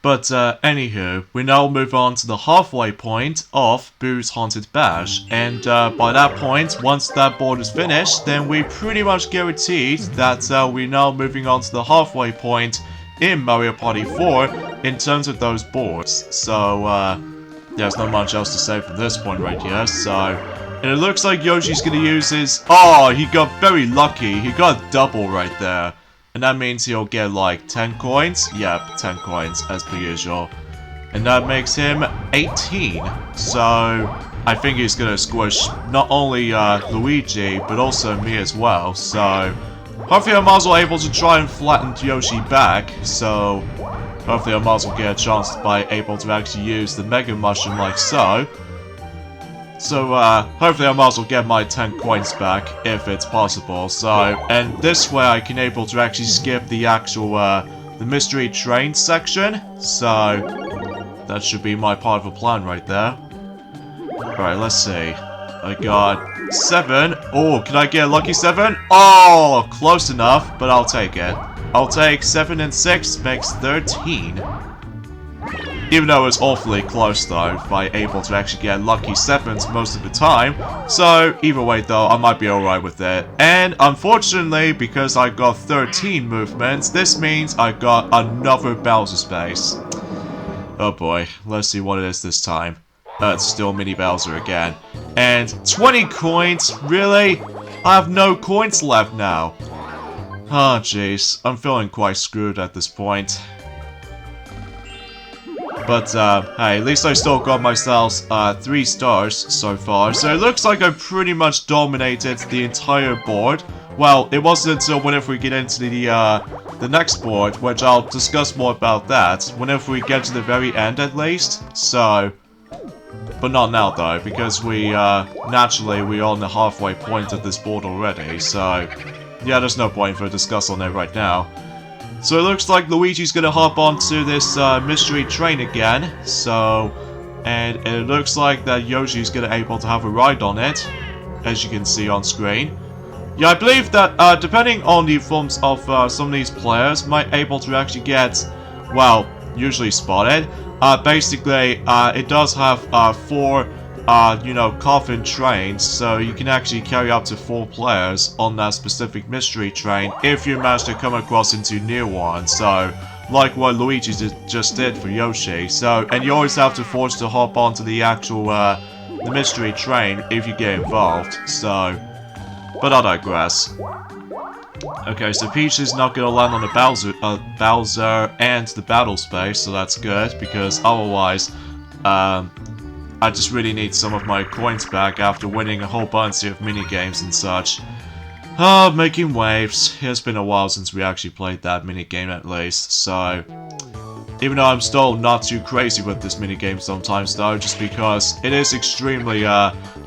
But anywho, we now move on to the halfway point of Boo's Haunted Bash, and by that point, once that board is finished, then we pretty much guaranteed that we're now moving on to the halfway point in Mario Party 4 in terms of those boards. So there's not much else to say from this point right here, so... And it looks like Yoshi's gonna use his... Oh, he got very lucky, he got a double right there. And that means he'll get like 10 coins? Yep, 10 coins, as per usual. And that makes him 18. So, I think he's gonna squish not only Luigi, but also me as well. So, hopefully I'm also able to try and flatten Yoshi back. So, hopefully I'm also get a chance by able to actually use the Mega Mushroom like so. So, hopefully I'm also get my 10 coins back, if it's possible. So, and this way I can able to actually skip the actual, the mystery train section. So, that should be my part of a plan right there. Alright, let's see. I got 7. Oh, can I get a lucky 7? Oh, close enough, but I'll take it. I'll take 7 and 6 makes 13. Even though it's awfully close though, if I'm able to actually get lucky 7s most of the time. So, either way though, I might be alright with it. And unfortunately, because I got 13 movements, this means I got another Bowser space. Oh boy, let's see what it is this time. It's still Mini Bowser again. And 20 coins? Really? I have no coins left now. Ah, jeez. I'm feeling quite screwed at this point. But, hey, at least I still got myself 3 stars so far. So it looks like I pretty much dominated the entire board. Well, it wasn't until whenever we get into the next board, which I'll discuss more about that. Whenever we get to the very end, at least. So, but not now though, because we, naturally, we're on the halfway point of this board already. So, yeah, there's no point for a discuss on it right now. So it looks like Luigi's gonna hop onto this mystery train again. So, and it looks like that Yoshi's gonna able to have a ride on it, as you can see on screen. Yeah, I believe that depending on the forms of some of these players, might able to actually get, well, usually spotted. Basically, it does have 4, you know, coffin trains, so you can actually carry up to 4 players on that specific mystery train if you manage to come across into near one. So, like what Luigi just did for Yoshi. So, and you always have to force to hop onto the actual the mystery train if you get involved. So, but I digress. Okay, so Peach is not gonna land on the Bowser and the battle space, so that's good because otherwise, I just really need some of my coins back after winning a whole bunch of minigames and such. Making waves. It's been a while since we actually played that minigame at least, so... Even though I'm still not too crazy with this minigame sometimes though, just because it is extremely,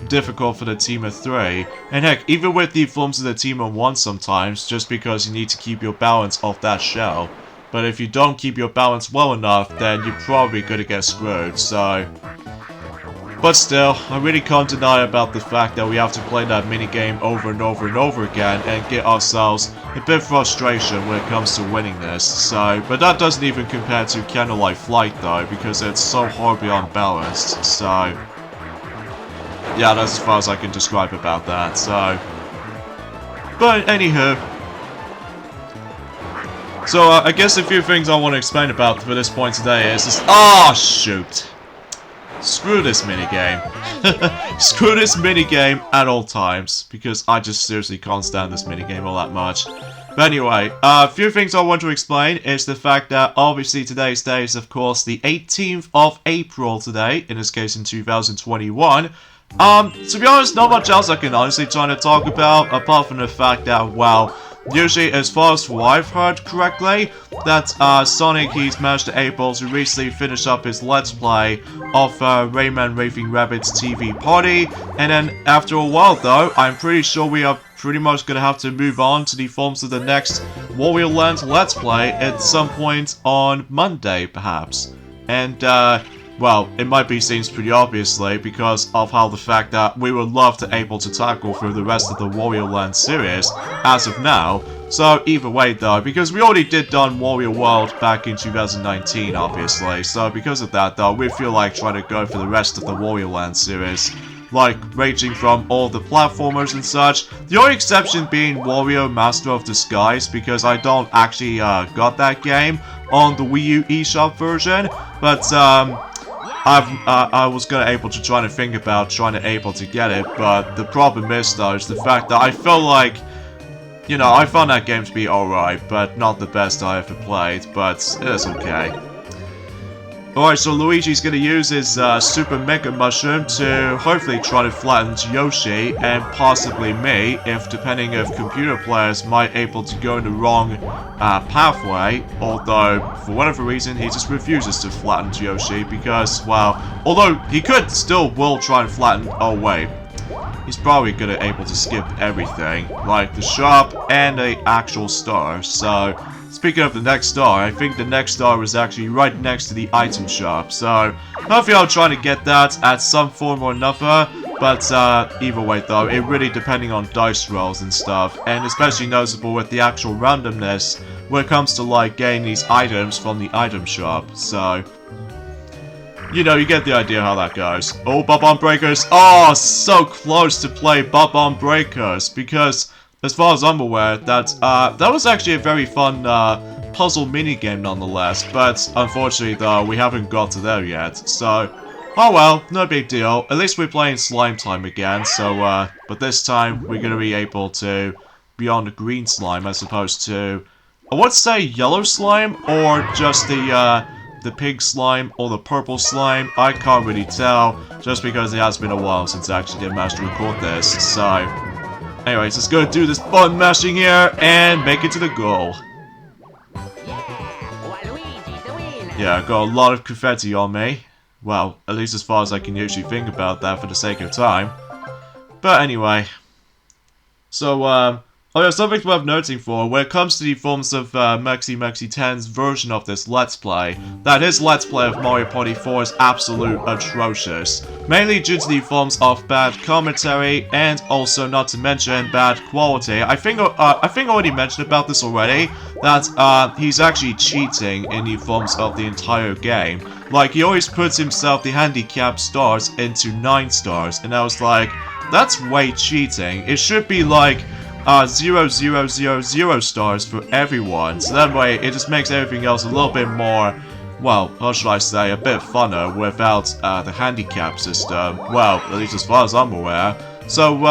difficult for the team of 3. And heck, even with the forms of the team of 1 sometimes, just because you need to keep your balance off that shell. But if you don't keep your balance well enough, then you're probably gonna get screwed, so... But still, I really can't deny about the fact that we have to play that minigame over and over and over again and get ourselves a bit of frustration when it comes to winning this. So, but that doesn't even compare to Candlelight Flight though, because it's so horribly unbalanced. So, yeah, that's as far as I can describe about that. So, but anywho. So, I guess a few things I want to explain about for this point today is just... Oh, shoot! Screw this minigame. Screw this minigame at all times, because I just seriously can't stand this minigame all that much. But anyway, a few things I want to explain is the fact that obviously today's day is of course the 18th of April today, in this case in 2021. To be honest, not much else I can honestly try to talk about, apart from the fact that, well, usually, as far as what I've heard correctly, that Sonic, he's managed to able to recently finish up his Let's Play of Rayman Raving Rabbit's TV Party, and then after a while though, I'm pretty sure we are pretty much gonna have to move on to the forms of the next Wario Land Let's Play at some point on Monday, perhaps. And, well, it might be seems pretty obviously because of how the fact that we would love to able to tackle through the rest of the Wario Land series as of now. So either way though, because we already did done Warrior World back in 2019 obviously, so because of that though, we feel like trying to go for the rest of the Warrior Land series. Like, ranging from all the platformers and such. The only exception being Wario Master of Disguise, because I don't actually got that game on the Wii U eShop version. But I was gonna able to try to think about trying to able to get it. But the problem is though, is the fact that I feel like, you know, I found that game to be alright, but not the best I ever played. But it's okay. Alright, so Luigi's gonna use his Super Mega Mushroom to hopefully try to flatten Yoshi and possibly me, if depending if computer players might able to go in the wrong pathway, although for whatever reason he just refuses to flatten Yoshi because, well, although he could still will try and flatten, oh wait, he's probably gonna able to skip everything, like the shop and the actual star, so speaking of the next star, I think the next star is actually right next to the item shop, so hopefully I'll try to get that at some form or another, but either way though, it really depending on dice rolls and stuff, and especially noticeable with the actual randomness when it comes to like getting these items from the item shop, so you know, you get the idea how that goes. Oh, Bob-omb Breakers! Oh, so close to play Bob-omb Breakers, because as far as I'm aware, that was actually a very fun puzzle minigame nonetheless, but unfortunately though, we haven't got to there yet, so oh well, no big deal. At least we're playing Slime Time again, so but this time we're gonna be able to be on the green slime as opposed to, I would say yellow slime, or just the pink slime, or the purple slime. I can't really tell, just because it has been a while since I actually did manage to record this, so anyways, let's go do this button mashing here and make it to the goal. Yeah, I got a lot of confetti on me. Well, at least as far as I can usually think about that for the sake of time. But anyway. So, oh yeah, something worth noting for, when it comes to the forms of Mexi 10's version of this Let's Play, that his Let's Play of Mario Party 4 is absolute atrocious. Mainly due to the forms of bad commentary, and also not to mention bad quality. I think I already mentioned about this already, that he's actually cheating in the forms of the entire game. Like, he always puts himself the handicap stars into 9 stars, and I was like, that's way cheating. It should be like 0,000 stars for everyone, so that way it just makes everything else a little bit more, well, how should I say, a bit funner without the handicap system, well, at least as far as I'm aware. So,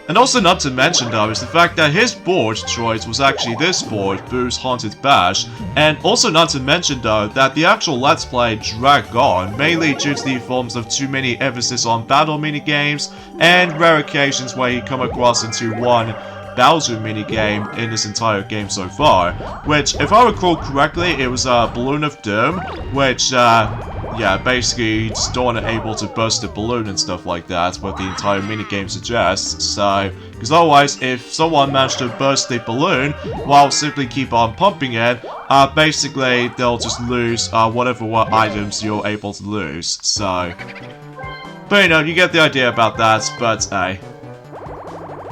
and also not to mention though, is the fact that his board choice was actually this board, Boo's Haunted Bash, and also not to mention though, that the actual Let's Play dragged on, mainly due to the forms of too many emphasis on battle minigames, and rare occasions where you come across into one Bowser minigame in this entire game so far, which, if I recall correctly, it was a Balloon of Doom, which, yeah, basically you just don't able to burst the balloon and stuff like that, what the entire minigame suggests, so, because otherwise, if someone managed to burst the balloon, while simply keep on pumping it, basically, they'll just lose, whatever items you're able to lose, so, but you know, you get the idea about that, but, hey.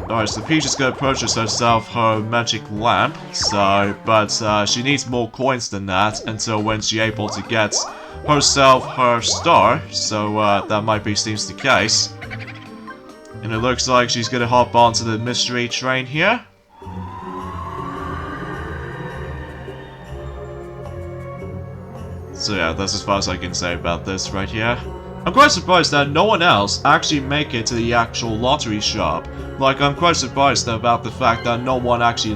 Alright, so Peach is gonna purchase herself her magic lamp, so, but she needs more coins than that until when she's able to get herself her star, so that might be seems the case. And it looks like she's gonna hop onto the mystery train here. So yeah, that's as far as I can say about this right here. I'm quite surprised that no one else actually make it to the actual lottery shop. Like, I'm quite surprised about the fact that no one actually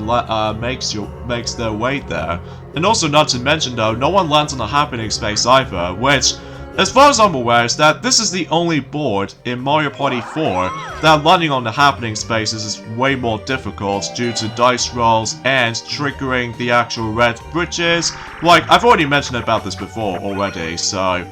makes their way there. And also not to mention though, no one lands on the happening space either, which, as far as I'm aware, is that this is the only board in Mario Party 4 that landing on the happening spaces is way more difficult due to dice rolls and triggering the actual red bridges. Like, I've already mentioned about this before already, so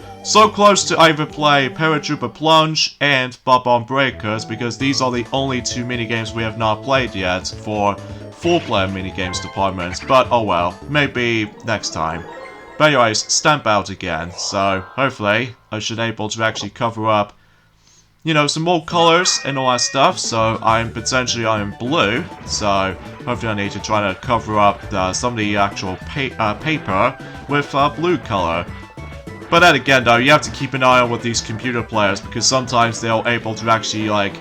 close to either play Paratrooper Plunge and Bob-omb Breakers, because these are the only 2 minigames we have not played yet for 4-player minigames departments, but oh well, maybe next time. But anyways, stamp out again, so hopefully I should able to actually cover up you know, some more colors and all that stuff. So I'm blue. So hopefully I need to try to cover up some of the actual paper with blue color. But then again though, you have to keep an eye on with these computer players because sometimes they're able to actually like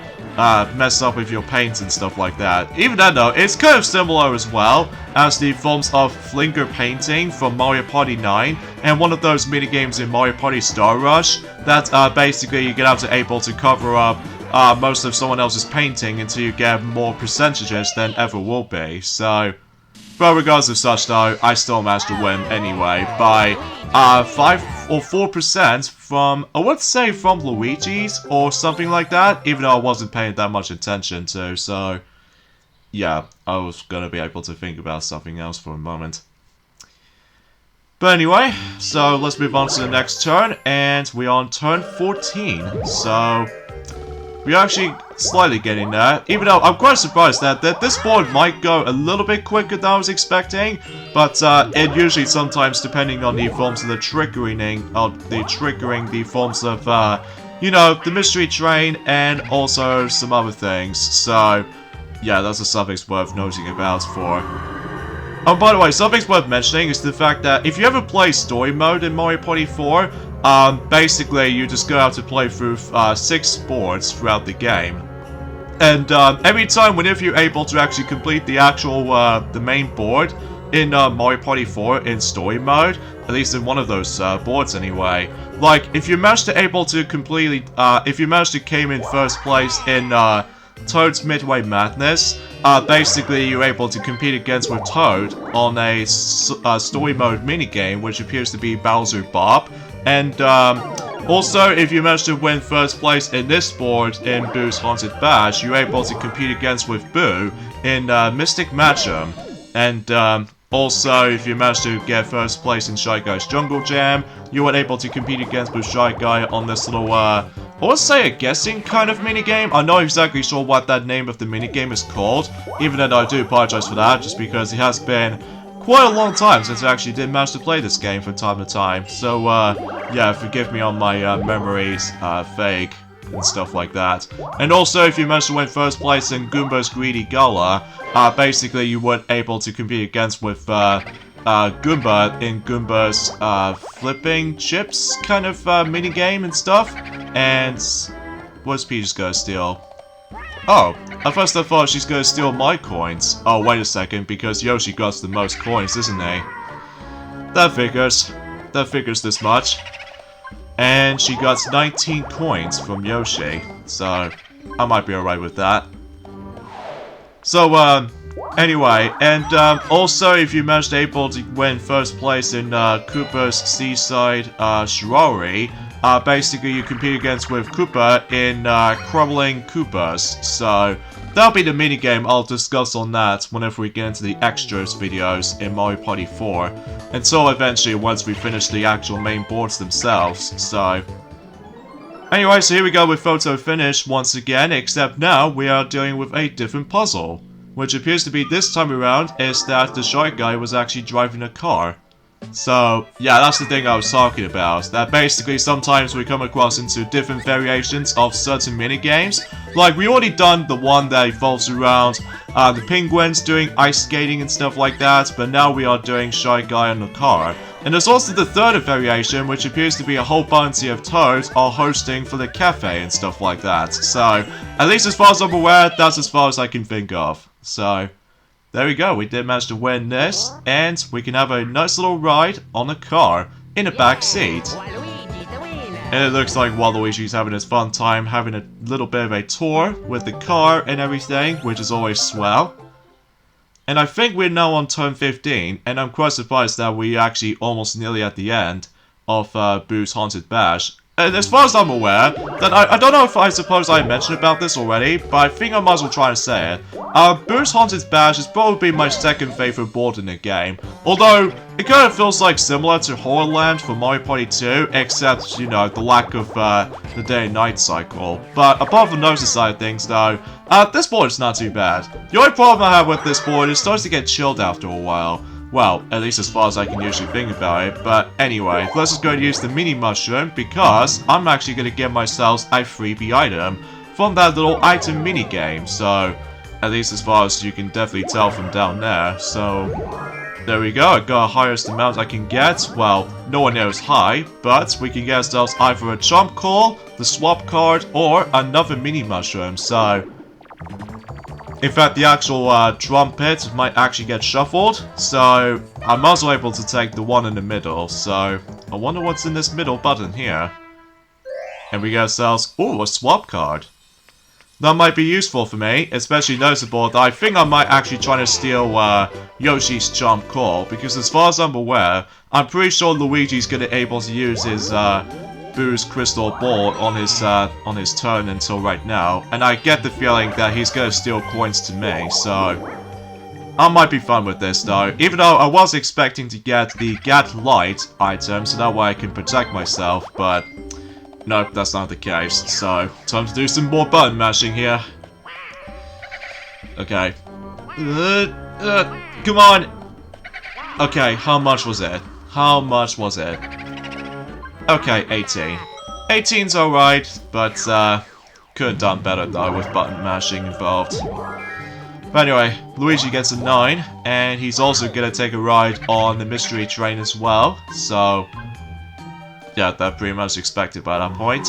mess up with your paints and stuff like that. Even then though, it's kind of similar as well as the forms of finger painting from Mario Party 9 and one of those minigames in Mario Party Star Rush that basically you get able to cover up most of someone else's painting until you get more percentages than ever will be. So, but regardless of such though, I still managed to win anyway by 5 or 4% from, I would say from Luigi's or something like that, even though I wasn't paying that much attention to, so yeah, I was gonna be able to think about something else for a moment. But anyway, so let's move on to the next turn, and we're on turn 14, so we're actually slightly getting there, even though I'm quite surprised that this board might go a little bit quicker than I was expecting, but it usually sometimes, depending on the forms of the triggering the forms of, you know, the mystery train and also some other things, so yeah, that's just something worth noting about for. Oh, by the way, something worth mentioning is the fact that if you ever play story mode in Mario Party 4, basically you just go out to play through 6 boards throughout the game. And every time whenever you're able to actually complete the actual, the main board in Mario Party 4 in story mode, at least in one of those boards anyway, like if you manage to if you manage to came in first place in Toad's Midway Madness, basically you're able to compete against with Toad on a story mode minigame, which appears to be Bowser Bob. And also, if you manage to win first place in this board in Boo's Haunted Bash, you're able to compete against with Boo in Mystic Matchup. And also, if you manage to get first place in Shy Guy's Jungle Jam, you are able to compete against with Shy Guy on this little, I would say a guessing kind of minigame. I'm not exactly sure what that name of the minigame is called, even though I do apologize for that, just because it has been quite a long time since I actually did manage to play this game from time to time. So, yeah, forgive me on my memories, vague and stuff like that. And also, if you managed to win first place in Goomba's Greedy Gullah, basically you weren't able to compete against with Goomba in Goomba's flipping chips kind of minigame and stuff. And what's Peach gonna steal? Oh, at first I thought she's gonna steal my coins. Oh, wait a second, because Yoshi got the most coins, isn't he? That figures. That figures this much. And she got 19 coins from Yoshi, so I might be alright with that. So, anyway, and also if you managed able to win first place in Koopa's Seaside Shirari, basically you compete against with Koopa in Crumbling Koopas, so that'll be the minigame. I'll discuss on that whenever we get into the extras videos in Mario Party 4, until eventually once we finish the actual main boards themselves, so anyway, so here we go with photo finish once again, except now we are dealing with a different puzzle, which appears to be this time around is that the Shy Guy was actually driving a car. So, yeah, that's the thing I was talking about, that basically sometimes we come across into different variations of certain minigames. Like, we already done the one that evolves around the penguins doing ice skating and stuff like that, but now we are doing Shy Guy on the car. And there's also the third variation, which appears to be a whole bunch of Toads are hosting for the cafe and stuff like that. So, at least as far as I'm aware, that's as far as I can think of. So, there we go, we did manage to win this, and we can have a nice little ride on a car in the back seat. And it looks like Waluigi's having his fun time, having a little bit of a tour with the car and everything, which is always swell. And I think we're now on turn 15, and I'm quite surprised that we're actually almost nearly at the end of Boo's Haunted Bash. And as far as I'm aware, that I don't know if I suppose I mentioned about this already, but I think I might as well try to say it. Boo's Haunted Bash is probably my second favorite board in the game. Although, it kind of feels like similar to Horrorland for Mario Party 2, except, you know, the lack of the day and night cycle. But apart from those side of things though, this board is not too bad. The only problem I have with this board is it starts to get chilled after a while. Well, at least as far as I can usually think about it. But anyway, let's just go and use the mini mushroom because I'm actually going to get myself a freebie item from that little item mini game. So, at least as far as you can definitely tell from down there. So, there we go. I got the highest amount I can get. Well, nowhere near as high, but we can get ourselves either a jump call, the swap card, or another mini mushroom. So, in fact, the actual drum pit might actually get shuffled, so I'm also able to take the one in the middle, so I wonder what's in this middle button here. And we get ourselves, ooh, a swap card. That might be useful for me, especially noticeable that I think I might actually try to steal Yoshi's jump call, because as far as I'm aware, I'm pretty sure Luigi's gonna be able to use his Boo's crystal ball on his turn until right now, and I get the feeling that he's gonna steal coins to me, so I might be fun with this though, even though I was expecting to get the Gat Light item so that way I can protect myself, but nope, that's not the case, so time to do some more button mashing here. Okay. Come on! Okay, how much was it? How much was it? Okay, 18. 18's alright, but could have done better though with button mashing involved. But anyway, Luigi gets a 9, and he's also gonna take a ride on the mystery train as well, so yeah, that's pretty much expected by that point.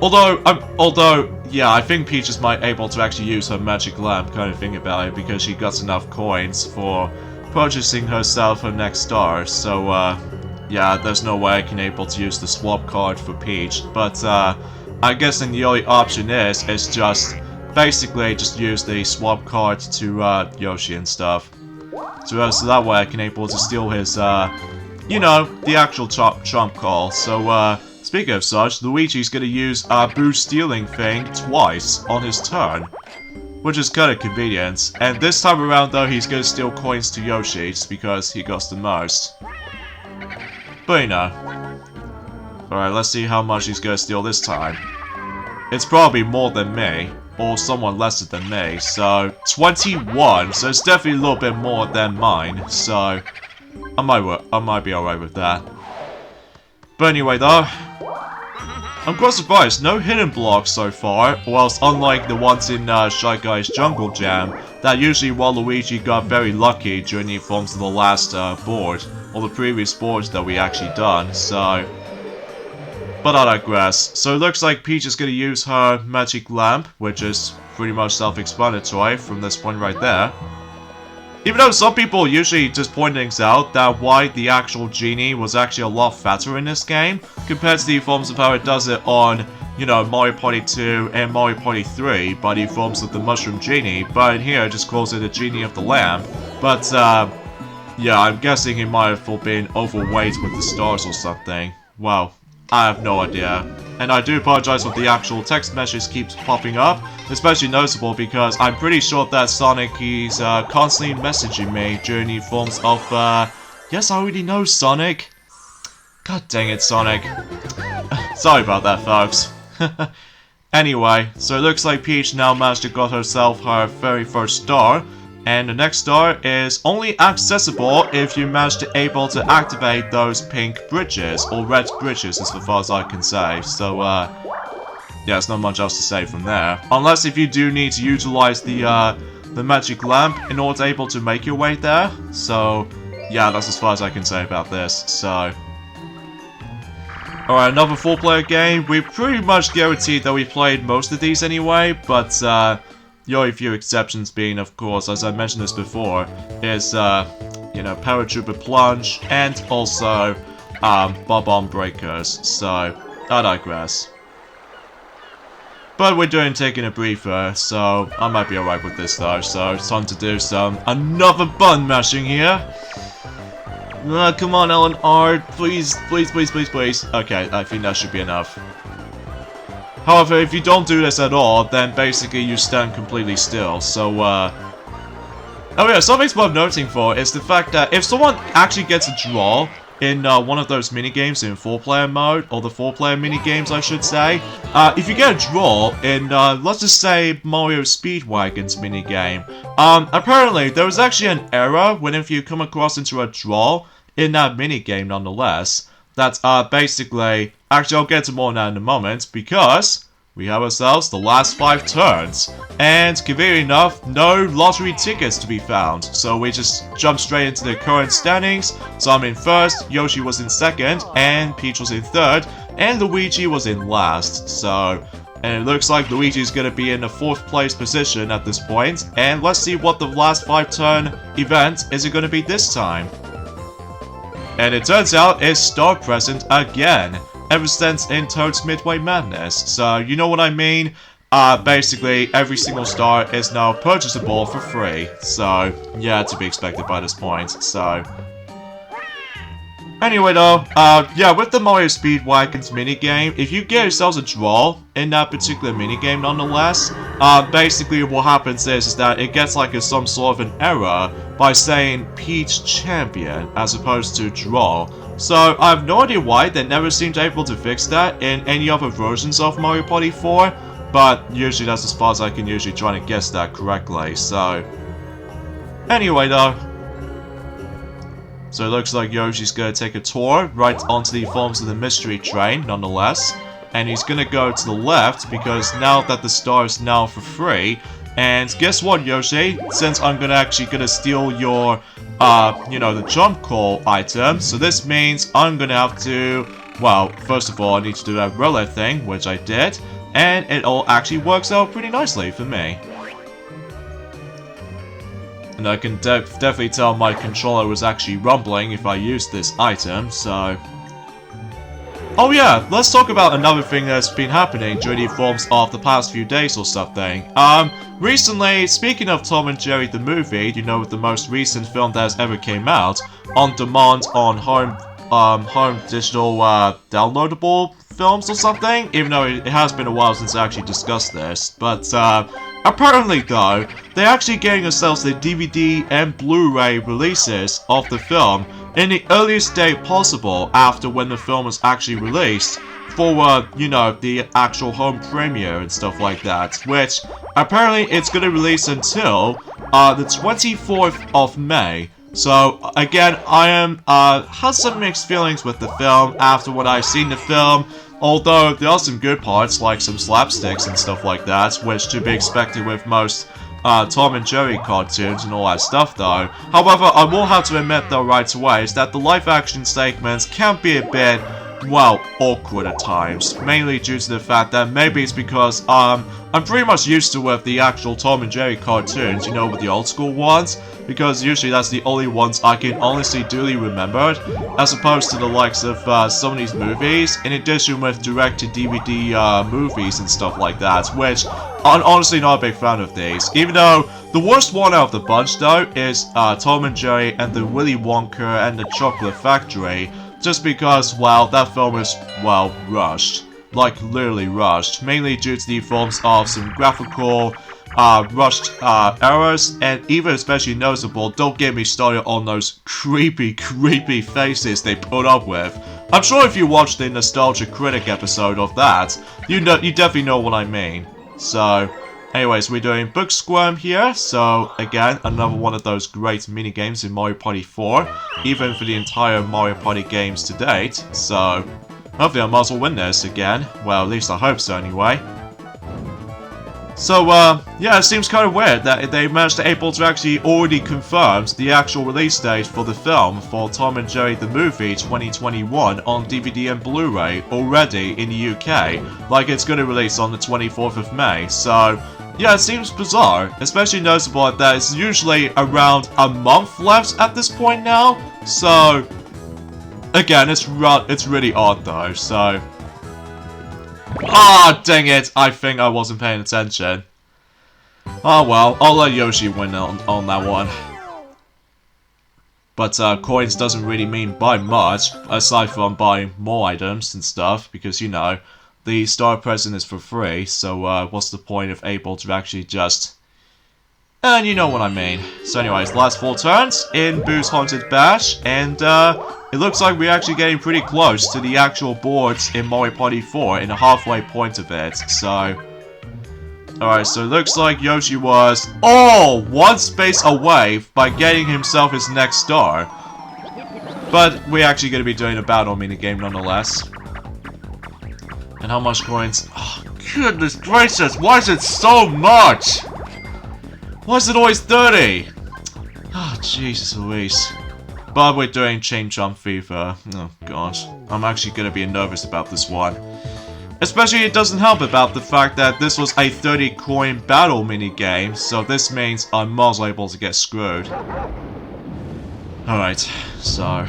Although, yeah, I think Peach is might able to actually use her magic lamp kind of thing about it because she got enough coins for purchasing herself her next star, so yeah, there's no way I can able to use the swap card for Peach, but I guess the only option is just basically just use the swap card to Yoshi and stuff. So that way I can able to steal his, you know, the actual trump call. So speaking of such, Luigi's gonna use Boo stealing thing twice on his turn, which is kind of convenient. And this time around though, he's gonna steal coins to Yoshi just because he got the most. But you know. Alright, let's see how much he's gonna steal this time. It's probably more than me, or someone lesser than me, so 21, so it's definitely a little bit more than mine, so I might be alright with that. But anyway though, I'm quite surprised, no hidden blocks so far, whilst unlike the ones in Shy Guy's Jungle Jam, that usually Waluigi got very lucky during the forms of the last board, or the previous boards that we actually done, so but I digress. So it looks like Peach is going to use her magic lamp, which is pretty much self-explanatory from this point right there. Even though some people usually just point things out that why the actual genie was actually a lot fatter in this game compared to the forms of how it does it on, you know, Mario Party 2 and Mario Party 3 by the forms of the Mushroom Genie, but in here it just calls it a Genie of the Lamp. But yeah, I'm guessing he might have been overweight with the stars or something. Wow. I have no idea. And I do apologize if the actual text message keeps popping up, especially noticeable because I'm pretty sure that Sonic is constantly messaging me during the forms of, yes, I already know Sonic. God dang it, Sonic. Sorry about that, folks. Anyway, so it looks like Peach now managed to get herself her very first star. And the next star is only accessible if you manage to able to activate those pink bridges, or red bridges as far as I can say. So, yeah, there's not much else to say from there. Unless if you do need to utilize the magic lamp in order to able to make your way there. So, yeah, that's as far as I can say about this, so. Alright, another 4-player game. We're pretty much guaranteed that we played most of these anyway, but, the only few exceptions being, of course, as I mentioned this before, is, you know, Paratrooper Plunge, and also, Bob-omb Breakers, so, I digress. But we're taking a breather, so I might be alright with this though, so it's time to do another button mashing here. Come on, Ellen R, please, please, please, please, please. Okay, I think that should be enough. However, if you don't do this at all, then basically you stand completely still, so, oh yeah, something's worth noting for is the fact that if someone actually gets a draw, in one of those minigames in 4-player mode, or the 4-player minigames I should say, if you get a draw in, let's just say, Mario Speedwagon's minigame, apparently there was actually an error whenever you come across into a draw in that minigame nonetheless, that basically, actually I'll get to more on that in a moment, because we have ourselves the last 5 turns, and conveniently enough, no lottery tickets to be found, so we just jump straight into the current standings. So I'm in first, Yoshi was in second, and Peach was in third, and Luigi was in last, so... And it looks like Luigi's gonna be in the 4th place position at this point, and let's see what the last 5 turn event is it gonna be this time. And it turns out it's star present again, ever since in Toad's Midway Madness, so you know what I mean? Basically, every single star is now purchasable for free, so yeah, to be expected by this point, so... Anyway though, yeah, with the Mario Speedwagon's minigame, if you get yourselves a draw in that particular minigame nonetheless, basically what happens is that it gets like some sort of an error by saying Peach Champion as opposed to draw. So I have no idea why they never seemed able to fix that in any other versions of Mario Party 4, but usually that's as far as I can usually try to guess that correctly, so... Anyway though, so it looks like Yoshi's gonna take a tour right onto the forms of the mystery train, nonetheless. And he's gonna go to the left, because now that the star is now for free. And guess what, Yoshi? Since I'm gonna steal your, you know, the jump call item. So this means I'm gonna have to, well, first of all, I need to do that relay thing, which I did. And it all actually works out pretty nicely for me. And I can definitely tell my controller was actually rumbling if I used this item, so... Oh yeah, let's talk about another thing that's been happening during the forms of the past few days or something. Recently, speaking of Tom and Jerry the movie, you know, the most recent film that has ever came out, on demand on home digital downloadable films or something, even though it has been a while since I actually discussed this, but apparently though, they're actually getting themselves the DVD and Blu-ray releases of the film in the earliest date possible after when the film was actually released for, you know, the actual home premiere and stuff like that, which apparently it's going to release until the 24th of May. So, again, I had some mixed feelings with the film after what I've seen the film, although there are some good parts, like some slapsticks and stuff like that, which to be expected with most Tom and Jerry cartoons and all that stuff though. However, I will have to admit though right away is that the live action segments can be a bit, well, awkward at times, mainly due to the fact that maybe it's because I'm pretty much used to with the actual Tom and Jerry cartoons, you know, with the old school ones, because usually that's the only ones I can honestly duly remembered, as opposed to the likes of some of these movies, in addition with direct-to-DVD movies and stuff like that, which I'm honestly not a big fan of these, even though the worst one out of the bunch though is Tom and Jerry and the Willy Wonka and the Chocolate Factory, just because, well, that film is, well, rushed. Like, literally rushed. Mainly due to the forms of some graphical, rushed errors, and even especially noticeable, don't get me started on those creepy faces they put up with. I'm sure if you watched the Nostalgia Critic episode of that, you definitely know what I mean. So, anyways, we're doing Book Squirm here, so again, another one of those great minigames in Mario Party 4, even for the entire Mario Party games to date, so hopefully I might as well win this again. Well, at least I hope so anyway. So, yeah, it seems kind of weird that they managed to able to actually already confirm the actual release date for the film for Tom and Jerry the Movie 2021 on DVD and Blu-ray already in the UK, like it's going to release on the 24th of May, so yeah, it seems bizarre, especially noticeable that it's usually around a month left at this point now, so again, it's really odd though, so... Ah, dang it! I think I wasn't paying attention. Oh well, I'll let Yoshi win on that one. But coins doesn't really mean buy much, aside from buying more items and stuff, because, you know, the star present is for free, so what's the point of able to actually just... And you know what I mean. So anyways, last 4 turns in Boo's Haunted Bash, and it looks like we're actually getting pretty close to the actual boards in Mario Party 4 in the halfway point of it, so... Alright, so it looks like Yoshi was, 1 space away by getting himself his next star. But we're actually going to be doing a battle minigame nonetheless. And how much coins? Oh, goodness gracious, why is it so much? Why is it always 30? Oh, Jesus Louise. But we're doing Chain Jump Fever. Oh, gosh. I'm actually going to be nervous about this one. Especially it doesn't help about the fact that this was a 30 coin battle minigame, so this means I'm most able to get screwed. Alright, so...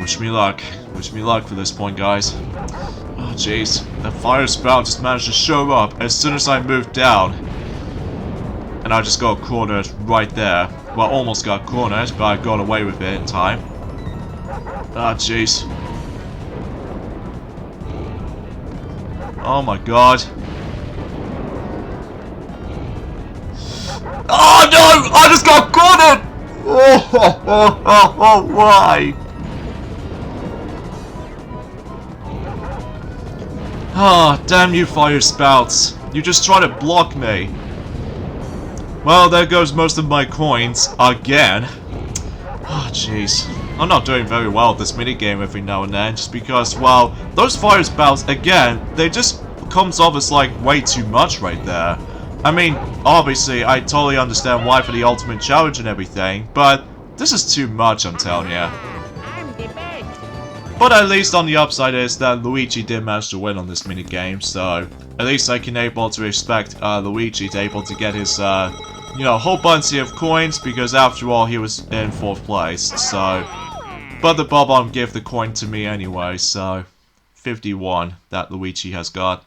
Wish me luck. Wish me luck for this point, guys. Oh jeez, that fire spout just managed to show up as soon as I moved down. And I just got cornered right there. Well, almost got cornered, but I got away with it in time. Ah jeez. Oh my god. Oh no! I just got cornered! Oh, why? Ah, damn you fire spouts. You just try to block me. Well, there goes most of my coins. Again. Oh, jeez. I'm not doing very well at this minigame every now and then, just because, well, those fire spouts, again, they just comes off as like way too much right there. I mean, obviously, I totally understand why for the ultimate challenge and everything, but this is too much, I'm telling you. But at least on the upside is that Luigi did manage to win on this minigame, so at least I can able to expect Luigi to able to get his, you know, whole bunch of coins, because after all, he was in 4th place, so... But the Bob-omb gave the coin to me anyway, so... 51 that Luigi has got.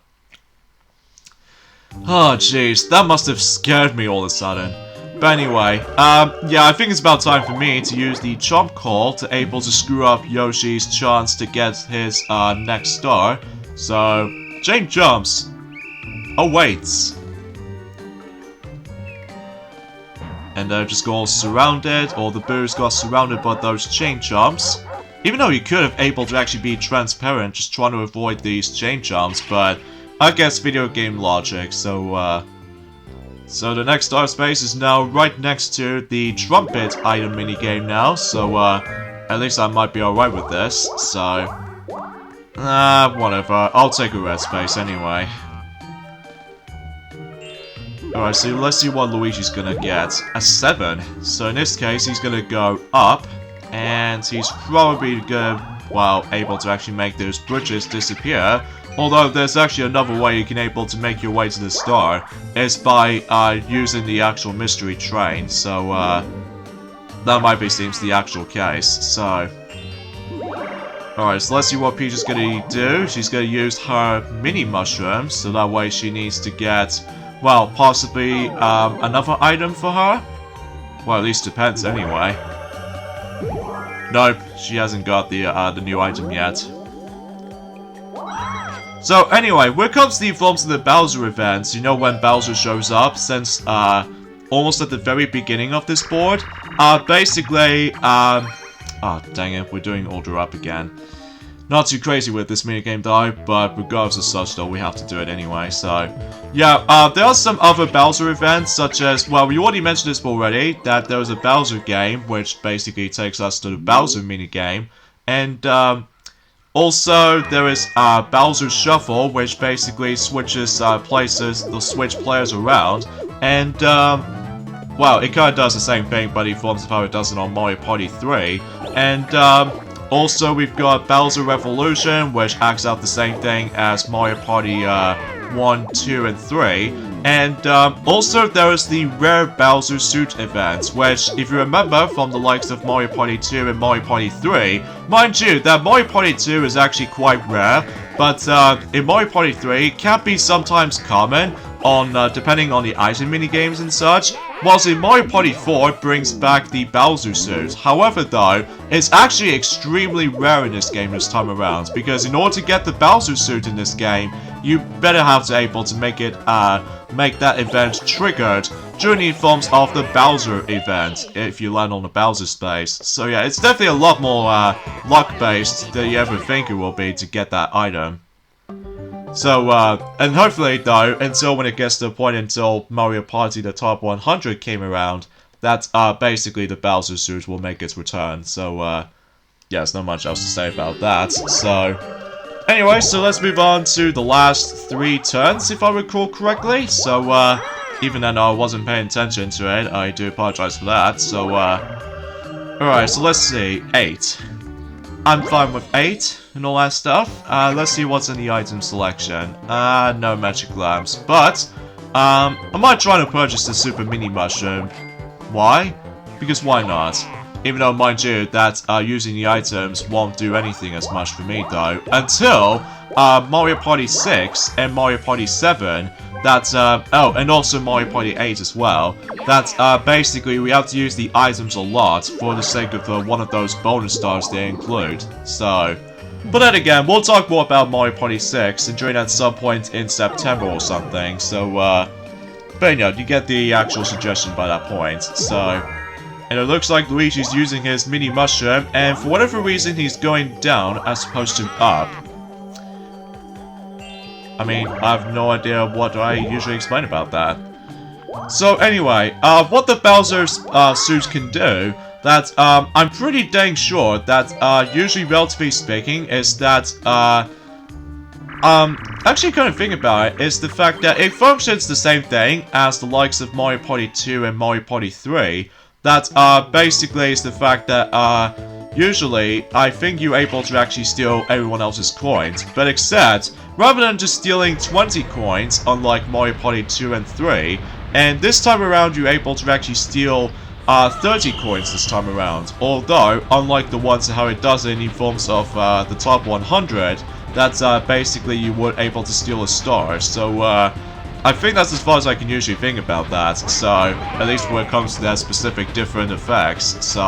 Oh jeez, that must have scared me all of a sudden. But anyway, yeah, I think it's about time for me to use the jump call to able to screw up Yoshi's chance to get his next star. So, chain jumps. Awaits. And they're just all surrounded, or the Boos got surrounded by those chain jumps. Even though he could have able to actually be transparent, just trying to avoid these chain jumps, but I guess video game logic, so so the next star space is now right next to the trumpet item minigame now, so at least I might be alright with this, so whatever, I'll take a red space anyway. Alright, so let's see what Luigi's gonna get. A 7, so in this case he's gonna go up, and he's probably gonna, well, able to actually make those bridges disappear. Although there's actually another way you can able to make your way to the star, is by using the actual mystery train, so that might be seems the actual case, so... Alright, so let's see what Peach is gonna do. She's gonna use her mini mushrooms, so that way she needs to get, well, possibly another item for her? Well, at least depends anyway. Nope, she hasn't got the new item yet. So anyway, when it comes to the forms of the Bowser events, you know when Bowser shows up, since almost at the very beginning of this board, basically, oh dang it, we're doing order up again. Not too crazy with this minigame though, but regardless of such though, we have to do it anyway, so... Yeah, there are some other Bowser events, such as, well, we already mentioned this already, that there was a Bowser game, which basically takes us to the Bowser minigame, and, also, there is Bowser Shuffle, which basically switches places, the switch players around, and, well, it kind of does the same thing, but in forms of how it does it on Mario Party 3, and, also we've got Bowser Revolution, which acts out the same thing as Mario Party 1, 2, and 3, and also there is the Rare Bowser Suit event, which, if you remember from the likes of Mario Party 2 and Mario Party 3, mind you, that Mario Party 2 is actually quite rare, but in Mario Party 3, it can be sometimes common, on depending on the item minigames and such, Whilst in Mario Party 4 brings back the Bowser suit. However though, it's actually extremely rare in this game this time around, because in order to get the Bowser suit in this game, you better have to able to make it, make that event triggered during the forms of the Bowser event, if you land on the Bowser space. So yeah, it's definitely a lot more, luck-based than you ever think it will be to get that item. So, and hopefully though, until when it gets to the point until Mario Party the Top 100 came around, that, basically the Bowser suit will make its return. So, yeah, there's not much else to say about that. So, anyway, so let's move on to the last 3 turns, if I recall correctly. So, even then I wasn't paying attention to it, I do apologize for that. So, alright, so let's see, 8. I'm fine with 8 and all that stuff. Let's see what's in the item selection. No magic lamps. But, I might try to purchase the Super Mini Mushroom. Why? Because why not? Even though, mind you, that using the items won't do anything as much for me though. Until, Mario Party 6 and Mario Party 7, that's, oh, and also Mario Party 8 as well. That's, basically, we have to use the items a lot for the sake of one of those bonus stars they include. So, but then again, we'll talk more about Mario Party 6 and during at some point in September or something. So, but you know, you get the actual suggestion by that point. So, and it looks like Luigi's using his mini mushroom, and for whatever reason, he's going down as opposed to up. I mean, I have no idea what I usually explain about that. So anyway, what the Bowser suit can do, that I'm pretty dang sure that usually, relatively speaking, is that actually kind of think about it, is the fact that it functions the same thing as the likes of Mario Party 2 and Mario Party 3. That basically is the fact that usually, I think you're able to actually steal everyone else's coins, but except, rather than just stealing 20 coins, unlike Mario Party 2 and 3, and this time around you're able to actually steal 30 coins this time around. Although, unlike the ones how it does it in forms of the top 100, that's basically you were able to steal a star. So, I think that's as far as I can usually think about that. So, at least when it comes to that specific different effects. So,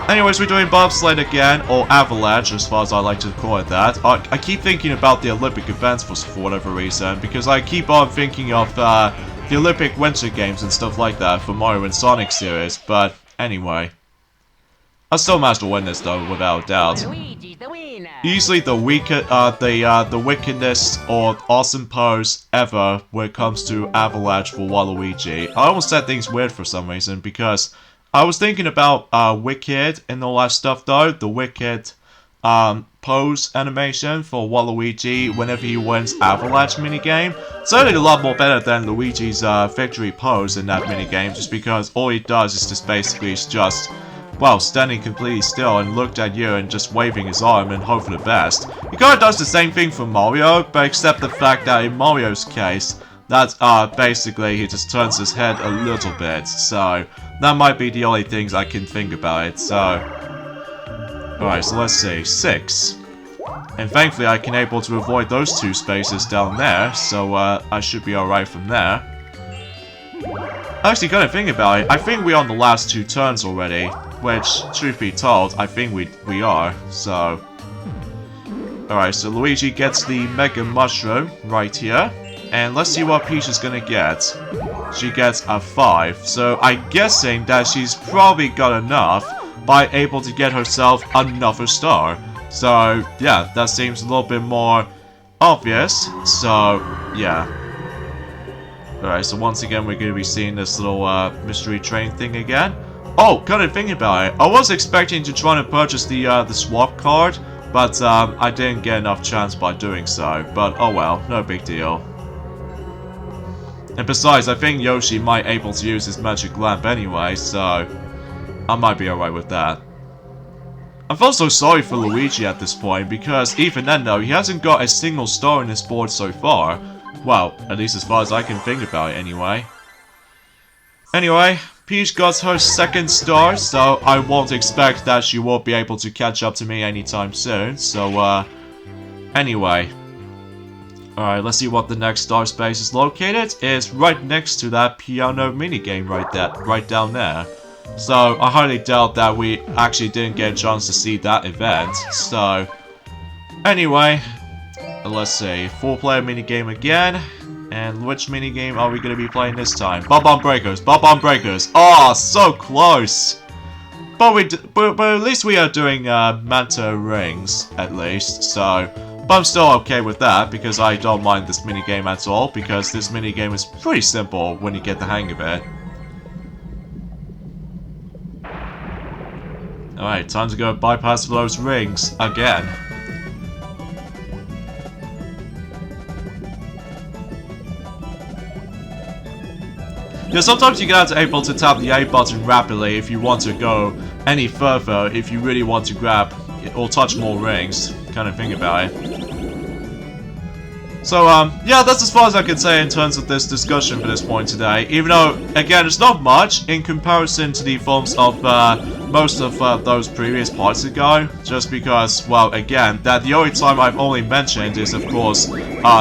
anyways, we're doing bobsled again, or avalanche, as far as I like to call it that. I keep thinking about the Olympic events for whatever reason, because I keep on thinking of the Olympic Winter Games and stuff like that for Mario and Sonic series. But anyway, I still managed to win this though, without a doubt. Easily the the wickedest or awesome pose ever when it comes to avalanche for Waluigi. I almost said things weird for some reason, because I was thinking about Wicked and all that stuff though, the Wicked pose animation for Waluigi whenever he wins Avalanche minigame. Certainly a lot more better than Luigi's victory pose in that minigame, just because all he does is just basically well, standing completely still and looked at you and just waving his arm and hope for the best. He kinda does the same thing for Mario, but except the fact that in Mario's case, that basically he just turns his head a little bit. So that might be the only things I can think about it. So, alright, so let's see, 6. And thankfully I can able to avoid those 2 spaces down there, so I should be alright from there. Actually, gotta think about it, I think we're on the last 2 turns already, which, truth be told, I think we are, so... Alright, so Luigi gets the Mega Mushroom right here, and let's see what Peach is gonna get. She gets a 5, so I'm guessing that she's probably got enough by able to get herself another star. So, yeah, that seems a little bit more obvious, so, yeah. Alright, so once again we're going to be seeing this little mystery train thing again. Oh, kinda thinking about it, I was expecting to try and purchase the swap card, but I didn't get enough chance by doing so. But oh well, no big deal. And besides, I think Yoshi might able to use his magic lamp anyway, so I might be alright with that. I feel so sorry for Luigi at this point, because even then though, he hasn't got a single star in his board so far. Well, at least as far as I can think about it anyway. Anyway, Peach got her 2nd star, so I won't expect that she won't be able to catch up to me anytime soon, so anyway. Alright, let's see what the next star space is located. It's right next to that piano minigame right down there. So, I highly doubt that we actually didn't get a chance to see that event. So, anyway, let's see. 4-player minigame again. And which minigame are we going to be playing this time? Bob-on Breakers! Bob-on Breakers! Oh, so close! But at least we are doing Manta Rings, at least, so... But I'm still okay with that, because I don't mind this minigame at all, because this minigame is pretty simple when you get the hang of it. Alright, time to go bypass those rings again. Yeah, sometimes you get able to tap the A button rapidly if you want to go any further, if you really want to grab or touch more rings, kind of thing about it. So, yeah, that's as far as I can say in terms of this discussion for this point today. Even though, again, it's not much in comparison to the forms of most of those previous parts ago. Just because, well, again, that the only time I've only mentioned is, of course,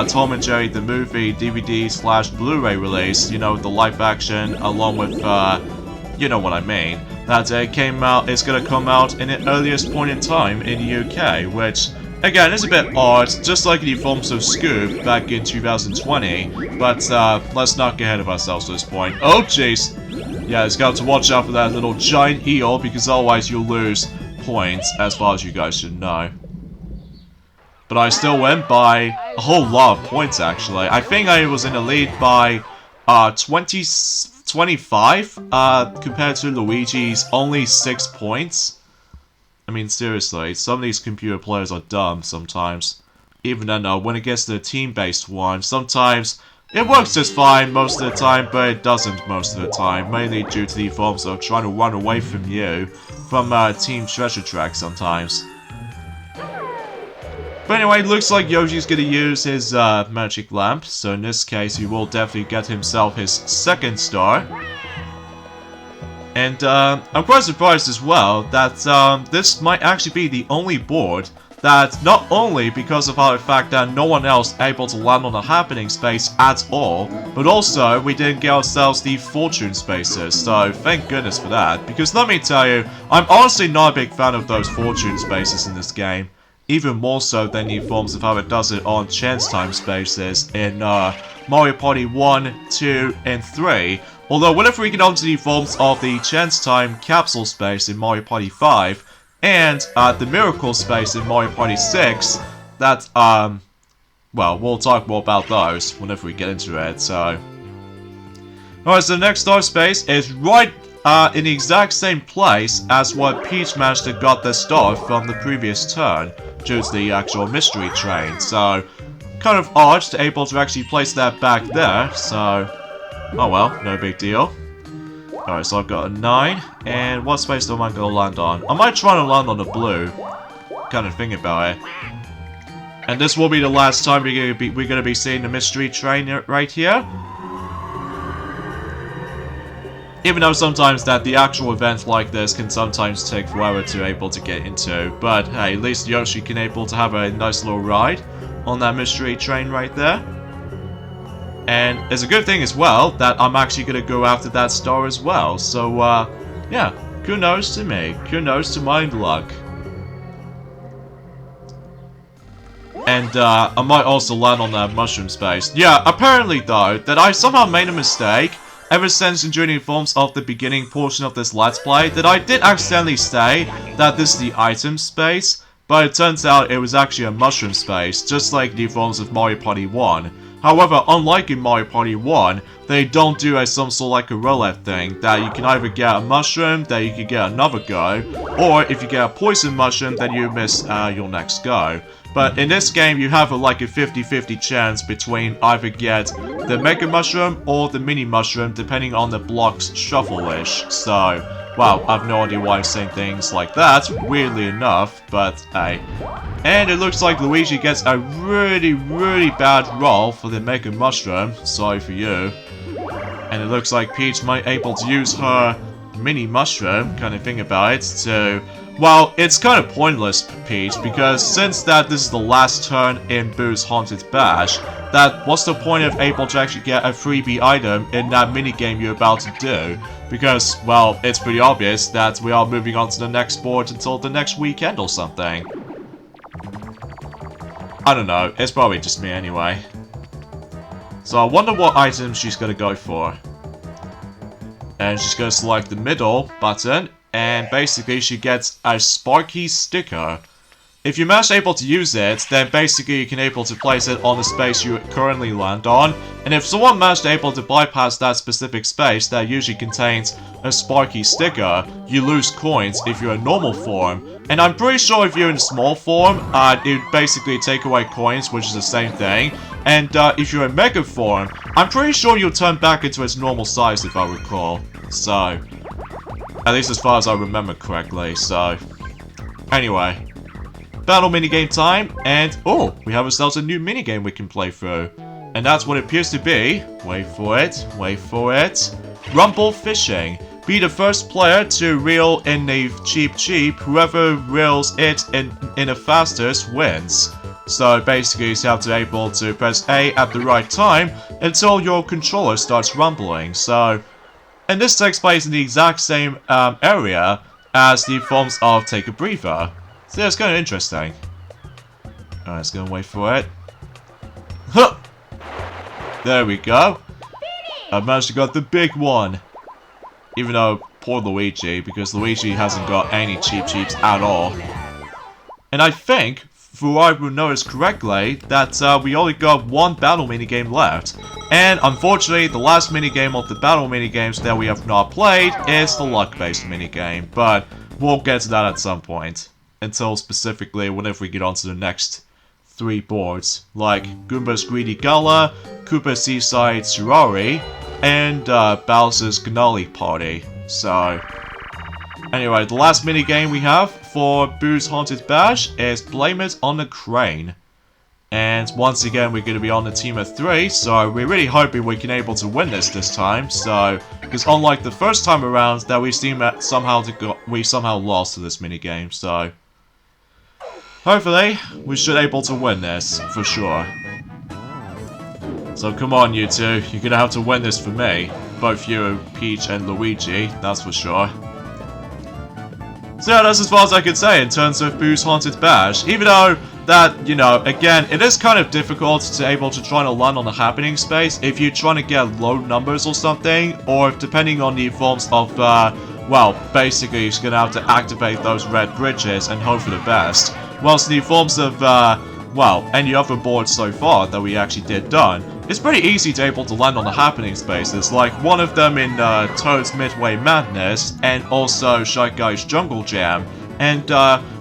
Tom and Jerry the movie DVD/Blu-ray release. You know, the live action, along with, you know what I mean. That it came out, it's gonna come out in the earliest point in time in the UK, which... Again, it's a bit odd, just like the forms of Scoop back in 2020, but let's not get ahead of ourselves at this point. Oh jeez! Yeah, it's got to watch out for that little giant eel, because otherwise you'll lose points, as far as you guys should know. But I still went by a whole lot of points, actually. I think I was in the lead by 25, compared to Luigi's only 6 points. I mean, seriously, some of these computer players are dumb sometimes. Even then, when it gets to the team-based one, sometimes it works just fine most of the time, but it doesn't most of the time, mainly due to the forms of trying to run away from you from Team Treasure Track sometimes. But anyway, looks like Yoshi's gonna use his magic lamp, so in this case, he will definitely get himself his second star. And I'm quite surprised as well that this might actually be the only board that, not only because of the fact that no one else able to land on a happening space at all, but also we didn't get ourselves the fortune spaces, so thank goodness for that. Because let me tell you, I'm honestly not a big fan of those fortune spaces in this game. Even more so than the forms of how it does it on chance time spaces in Mario Party 1, 2, and 3. Although, whenever we get onto the forms of the Chance Time Capsule space in Mario Party 5, and the Miracle space in Mario Party 6, that, well, we'll talk more about those whenever we get into it, so... Alright, so the next star space is right in the exact same place as what Peach managed to got the star from the previous turn, due to the actual mystery train, so... Kind of odd to able to actually place that back there, so... Oh well, no big deal. Alright, so I've got a 9, and what space am I going to land on? I might try to land on the blue, kind of thing about it. And this will be the last time we're going to be seeing the mystery train right here. Even though sometimes that the actual event like this can sometimes take forever to able to get into, but hey, at least Yoshi can able to have a nice little ride on that mystery train right there. And it's a good thing as well that I'm actually going to go after that star as well. So, yeah, kudos to me. Kudos to my luck. And, I might also land on that mushroom space. Yeah, apparently, though, that I somehow made a mistake ever since during the forms of the beginning portion of this Let's Play, that I did accidentally say that this is the item space, but it turns out it was actually a mushroom space, just like the forms of Mario Party 1. However, unlike in Mario Party 1, they don't do some sort of like a roulette thing, that you can either get a mushroom, that you can get another go, or if you get a poison mushroom, then you miss your next go. But in this game, you have like a 50-50 chance between either get the Mega Mushroom or the Mini Mushroom, depending on the block's shuffle-ish. So, well, I have no idea why I'm saying things like that, weirdly enough, but hey. And it looks like Luigi gets a really, really bad roll for the Mega Mushroom. Sorry for you. And it looks like Peach might able to use her Mini Mushroom, kind of thing about it, to, Well, it's kind of pointless, Peach, because since that this is the last turn in Boo's Haunted Bash, that what's the point of able to actually get a freebie item in that minigame you're about to do? Because, well, it's pretty obvious that we are moving on to the next board until the next weekend or something. I don't know, it's probably just me anyway. So I wonder what item she's gonna go for. And she's gonna select the middle button, and basically she gets a Sparky sticker. If you manage able to use it, then basically you can able to place it on the space you currently land on. And if someone managed able to bypass that specific space that usually contains a Sparky sticker, you lose coins if you're in normal form. And I'm pretty sure if you're in small form, it would basically take away coins, which is the same thing. And if you're in mega form, I'm pretty sure you'll turn back into its normal size if I recall. So, at least as far as I remember correctly, so... Anyway. Battle minigame time, and oh, we have ourselves a new minigame we can play through. And that's what it appears to be. Wait for it, wait for it. Rumble Fishing. Be the first player to reel in a cheap. Whoever reels it in the fastest wins. So basically you have to be able to press A at the right time until your controller starts rumbling. So, and this takes place in the exact same area as the forms of Take a Breather. So yeah, it's kind of interesting. Alright, let's go and wait for it. Huh! There we go. I managed to get the big one. Even though, poor Luigi, because Luigi hasn't got any cheeps at all. And I think, if I noticed correctly, that we only got one battle minigame left. And unfortunately, the last minigame of the battle minigames that we have not played is the luck-based minigame. But we'll get to that at some point. Until specifically whenever we get onto the next 3 boards, like Goomba's Greedy Gullah, Koopa's Seaside Surari, and Bowser's Gullah Party. So, anyway, the last minigame we have for Boo's Haunted Bash is Blame It on the Crane. And once again, we're going to be on the team of 3, so we're really hoping we can able to win this time. So, because unlike the first time around, that we seem somehow lost to this minigame. So, hopefully, we should able to win this for sure. So come on, you two, you're gonna have to win this for me. Both you, Peach, and Luigi, that's for sure. So yeah, that's as far as I can say in terms of Boo's Haunted Bash. Even though that, you know, again, it is kind of difficult to able to try to land on the happening space if you're trying to get low numbers or something, or if depending on the forms of, well, basically you're gonna have to activate those red bridges and hope for the best. Whilst the forms of, well, any other boards so far that we actually did done, it's pretty easy to able to land on the happening spaces, like one of them in Toad's Midway Madness, and also Shy Guy's Jungle Jam. And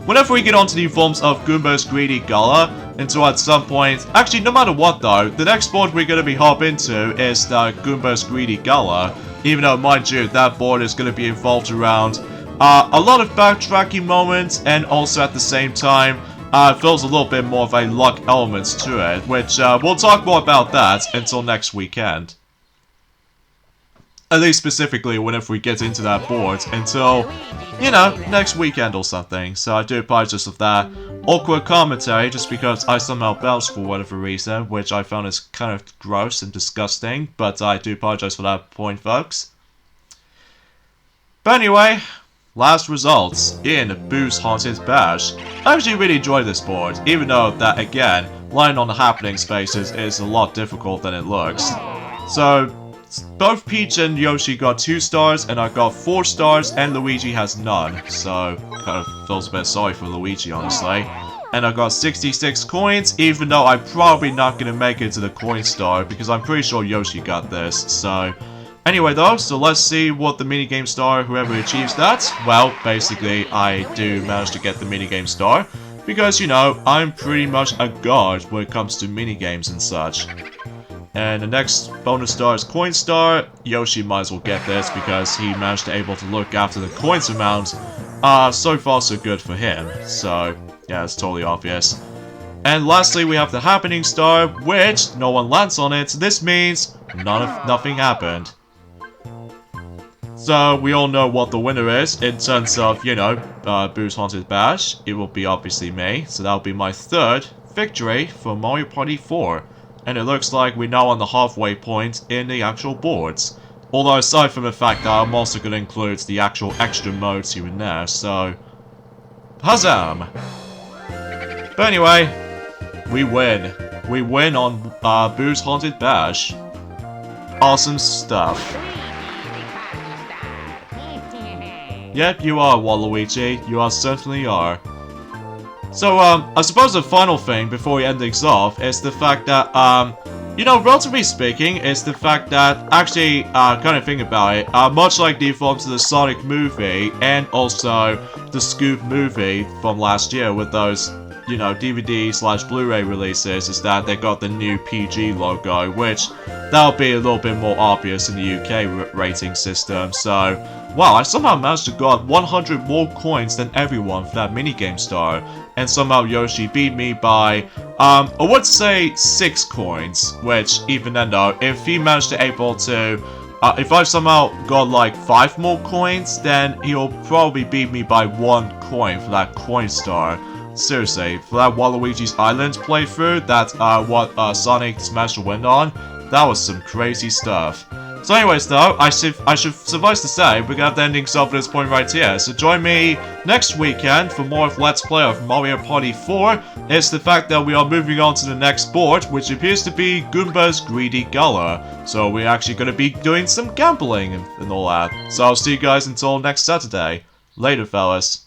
whenever we get onto the forms of Goomba's Greedy Gullah, until at some point, actually no matter what though, the next board we're going to be hop into is Goomba's Greedy Gullah, even though mind you, that board is going to be involved around a lot of backtracking moments, and also at the same time, feels a little bit more of a luck elements to it, which we'll talk more about that until next weekend. At least specifically whenever we get into that board, until, you know, next weekend or something. So I do apologize for that awkward commentary, just because I somehow bounced for whatever reason, which I found is kind of gross and disgusting, but I do apologize for that point, folks. But anyway, last results in Boo's Haunted Bash. I actually really enjoyed this board, even though that, again, lying on the happening spaces is a lot difficult than it looks. So, both Peach and Yoshi got 2 stars, and I got 4 stars, and Luigi has none. So, kind of feels a bit sorry for Luigi, honestly. And I got 66 coins, even though I'm probably not going to make it to the coin star, because I'm pretty sure Yoshi got this, so... Anyway though, so let's see what the minigame star, whoever achieves that. Well, basically, I do manage to get the minigame star, because, you know, I'm pretty much a god when it comes to minigames and such. And the next bonus star is coin star. Yoshi might as well get this, because he managed to able to look after the coins amount. So far so good for him, so yeah, it's totally obvious. And lastly, we have the happening star, which no one lands on it. This means nothing happened. So we all know what the winner is in terms of, you know, Boo's Haunted Bash. It will be obviously me, so that'll be my 3rd victory for Mario Party 4. And it looks like we're now on the halfway point in the actual boards. Although aside from the fact that I'm also going to include the actual extra modes here and there, so... Huzzam! But anyway, we win. We win on Boo's Haunted Bash. Awesome stuff. Yep, you are, Waluigi. You certainly are. So, I suppose the final thing before we end things off is the fact that, you know, relatively speaking, is the fact that, actually, kind of think about it, much like the forms of the Sonic movie and also the Scoop movie from last year with those, you know, DVD/Blu-ray releases, is that they got the new PG logo, which that'll be a little bit more obvious in the UK rating system, so... Wow, I somehow managed to get 100 more coins than everyone for that minigame star, and somehow Yoshi beat me by, I would say 6 coins, which even then though, if he managed to able to, if I somehow got like 5 more coins, then he'll probably beat me by 1 coin for that coin star. Seriously, for that Waluigi's Island playthrough, that's what Sonic Smash went on, that was some crazy stuff. So anyways though, I should suffice to say, we're gonna have the endings off at this point right here. So join me next weekend for more of Let's Play of Mario Party 4. It's the fact that we are moving on to the next board, which appears to be Goomba's Greedy Gullah. So we're actually gonna be doing some gambling and all that. So I'll see you guys until next Saturday. Later, fellas.